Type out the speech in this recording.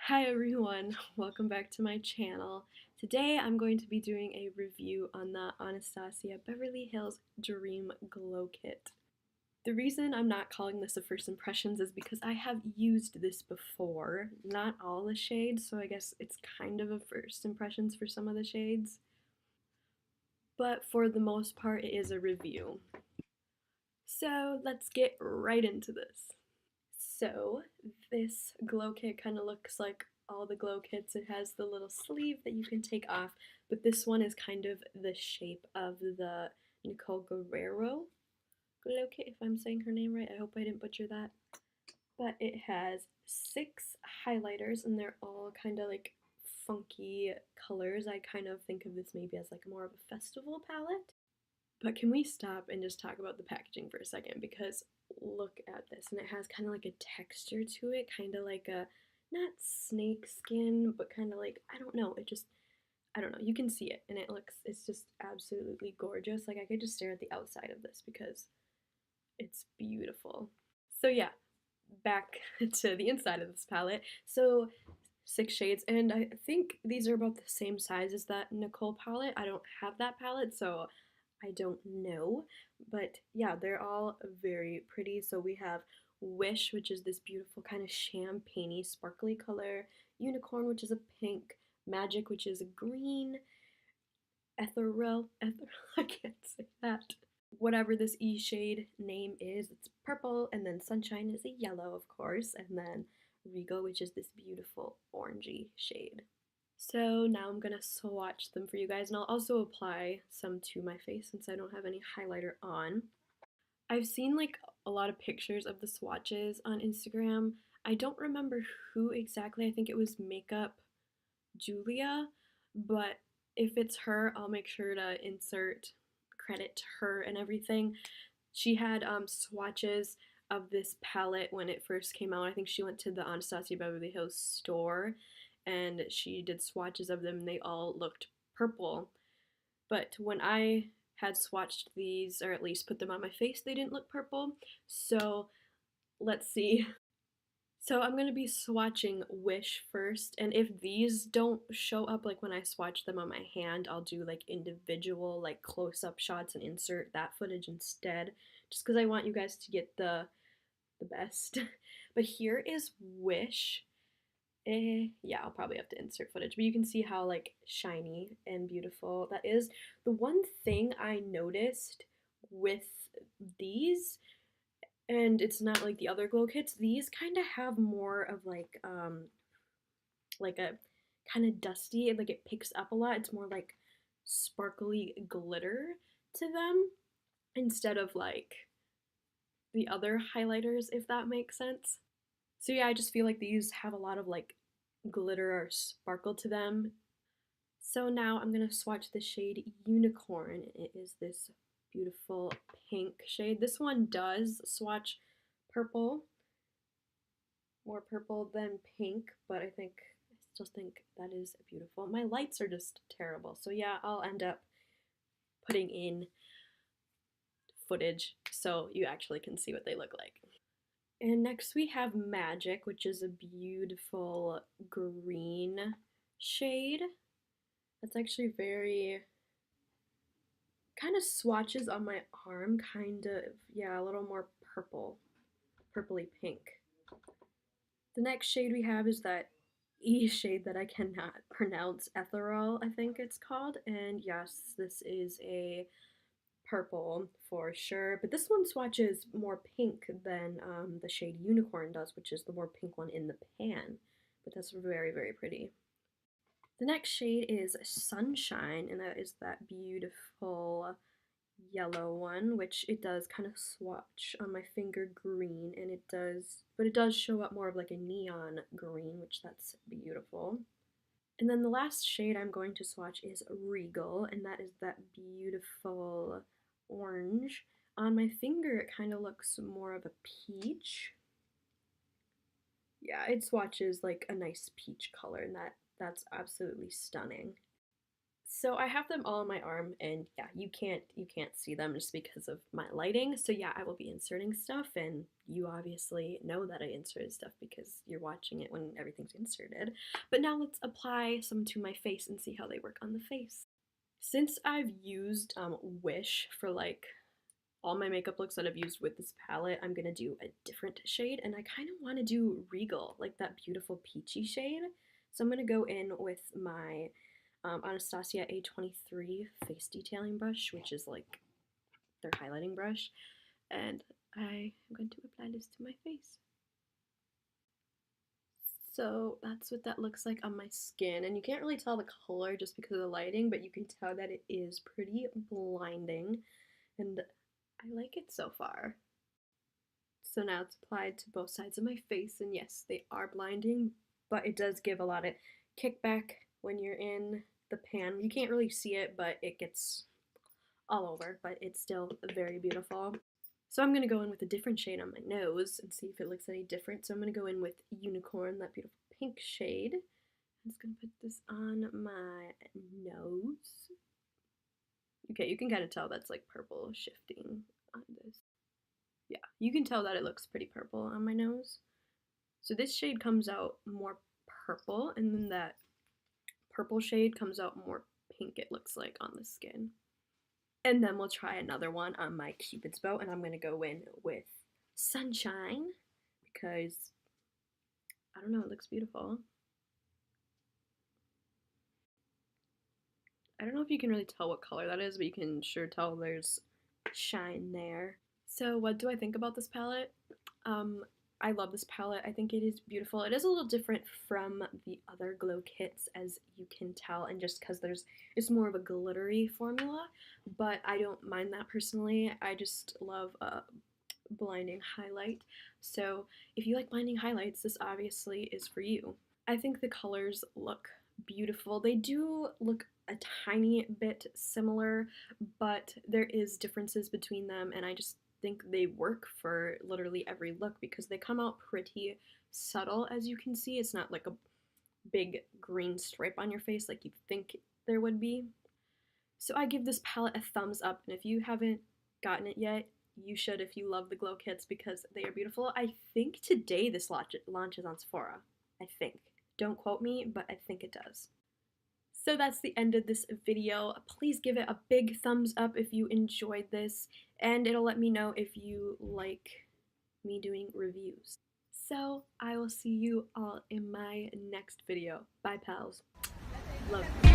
Hi everyone, welcome back to my channel. Today I'm going to be doing a review on the Anastasia Beverly Hills Dream Glow Kit. The reason I'm not calling this a first impressions is because I have used this before, not all the shades, so I guess it's kind of a first impressions for some of the shades. But for the most part it is a review. So let's get right into this. So this glow kit kind of looks like all the glow kits. It has the little sleeve that you can take off, but this one is kind of the shape of the Nicole Guerrero glow kit, if I'm saying her name right. I hope I didn't butcher that. But it has 6 highlighters and they're all kind of like funky colors. I kind of think of this maybe as like more of a festival palette. But can we stop and just talk about the packaging for a second? Because look at this, and it has kind of like a texture to it, kind of like a, not snake skin, but kind of like, I don't know, it just, I don't know, you can see it, and it's just absolutely gorgeous. Like, I could just stare at the outside of this because it's beautiful. So yeah, back to the inside of this palette. So 6 shades, and I think these are about the same size as that Nicole palette. I don't have that palette, so I don't know, but yeah, they're all very pretty. So we have Wish, which is this beautiful kind of champagne-y, sparkly color, Unicorn, which is a pink, Magic, which is a green, Ethereal, I can't say that. Whatever this E shade name is, it's purple, and then Sunshine is a yellow, of course, and then Regal, which is this beautiful orangey shade. So now I'm gonna swatch them for you guys, and I'll also apply some to my face since I don't have any highlighter on. I've seen like a lot of pictures of the swatches on Instagram. I don't remember who exactly, I think it was Makeup Julia, but if it's her, I'll make sure to insert credit to her and everything. She had swatches of this palette when it first came out. I think she went to the Anastasia Beverly Hills store and she did swatches of them and they all looked purple. But when I had swatched these, or at least put them on my face, they didn't look purple. So let's see. So I'm going to be swatching Wish first, and if these don't show up like when I swatch them on my hand, I'll do like individual like close-up shots and insert that footage instead, just because I want you guys to get the best. But here is Wish. Yeah, I'll probably have to insert footage, but you can see how like shiny and beautiful that is. The one thing I noticed with these, and it's not like the other glow kits, these kind of have more of like a kind of dusty, like it picks up a lot. It's more like sparkly glitter to them instead of like the other highlighters, if that makes sense. So yeah, I just feel like these have a lot of like glitter or sparkle to them. So now I'm gonna swatch the shade Unicorn. It is this beautiful pink shade. This one does swatch purple, more purple than pink, but I still think that is beautiful. My lights are just terrible, so yeah, I'll end up putting in footage so you actually can see what they look like. And next we have Magic, which is a beautiful green shade. That's actually very, kind of swatches on my arm, kind of, yeah, a little more purple, purpley pink. The next shade we have is that E shade that I cannot pronounce, Ethereal, I think it's called. And yes, this is a purple for sure, but this one swatches more pink than the shade Unicorn does, which is the more pink one in the pan, but that's very, very pretty. The next shade is Sunshine, and that is that beautiful yellow one, which it does kind of swatch on my finger green, and but it does show up more of like a neon green, which that's beautiful. And then the last shade I'm going to swatch is Regal, and that is that beautiful orange. On my finger, it kind of looks more of a peach. Yeah, it swatches like a nice peach color, and that's absolutely stunning. So I have them all on my arm, and yeah, you can't see them just because of my lighting. So yeah, I will be inserting stuff, and you obviously know that I inserted stuff because you're watching it when everything's inserted. But now let's apply some to my face and see how they work on the face. Since I've used Wish for like all my makeup looks that I've used with this palette, I'm gonna do a different shade, and I kind of want to do Regal, like that beautiful peachy shade. So I'm gonna go in with my Anastasia A23 face detailing brush, which is like their highlighting brush, and I am going to apply this to my face. So that's what that looks like on my skin, and you can't really tell the color just because of the lighting, but you can tell that it is pretty blinding, and I like it so far. So now it's applied to both sides of my face, and yes, they are blinding, but it does give a lot of kickback when you're in the pan. You can't really see it, but it gets all over, but it's still very beautiful. So I'm going to go in with a different shade on my nose and see if it looks any different. So I'm going to go in with Unicorn, that beautiful pink shade. I'm just going to put this on my nose. Okay, you can kind of tell that's like purple shifting on this. Yeah, you can tell that it looks pretty purple on my nose. So this shade comes out more purple, and then that purple shade comes out more pink, it looks like, on the skin. And then we'll try another one on my Cupid's bow, and I'm going to go in with Sunshine because, I don't know, it looks beautiful. I don't know if you can really tell what color that is, but you can sure tell there's shine there. So what do I think about this palette? I love this palette. I think it is beautiful. It is a little different from the other glow kits, as you can tell, and just because it's more of a glittery formula, but I don't mind that personally. I just love a blinding highlight. So if you like blinding highlights, this obviously is for you. I think the colors look beautiful. They do look a tiny bit similar, but there is differences between them, and I just think they work for literally every look because they come out pretty subtle, as you can see. It's not like a big green stripe on your face like you'd think there would be. So I give this palette a thumbs up, and if you haven't gotten it yet, you should if you love the glow kits because they are beautiful. I think today this launches on Sephora. I think. Don't quote me, but I think it does. So that's the end of this video. Please give it a big thumbs up if you enjoyed this, and it'll let me know if you like me doing reviews. So I will see you all in my next video. Bye, pals. Love you.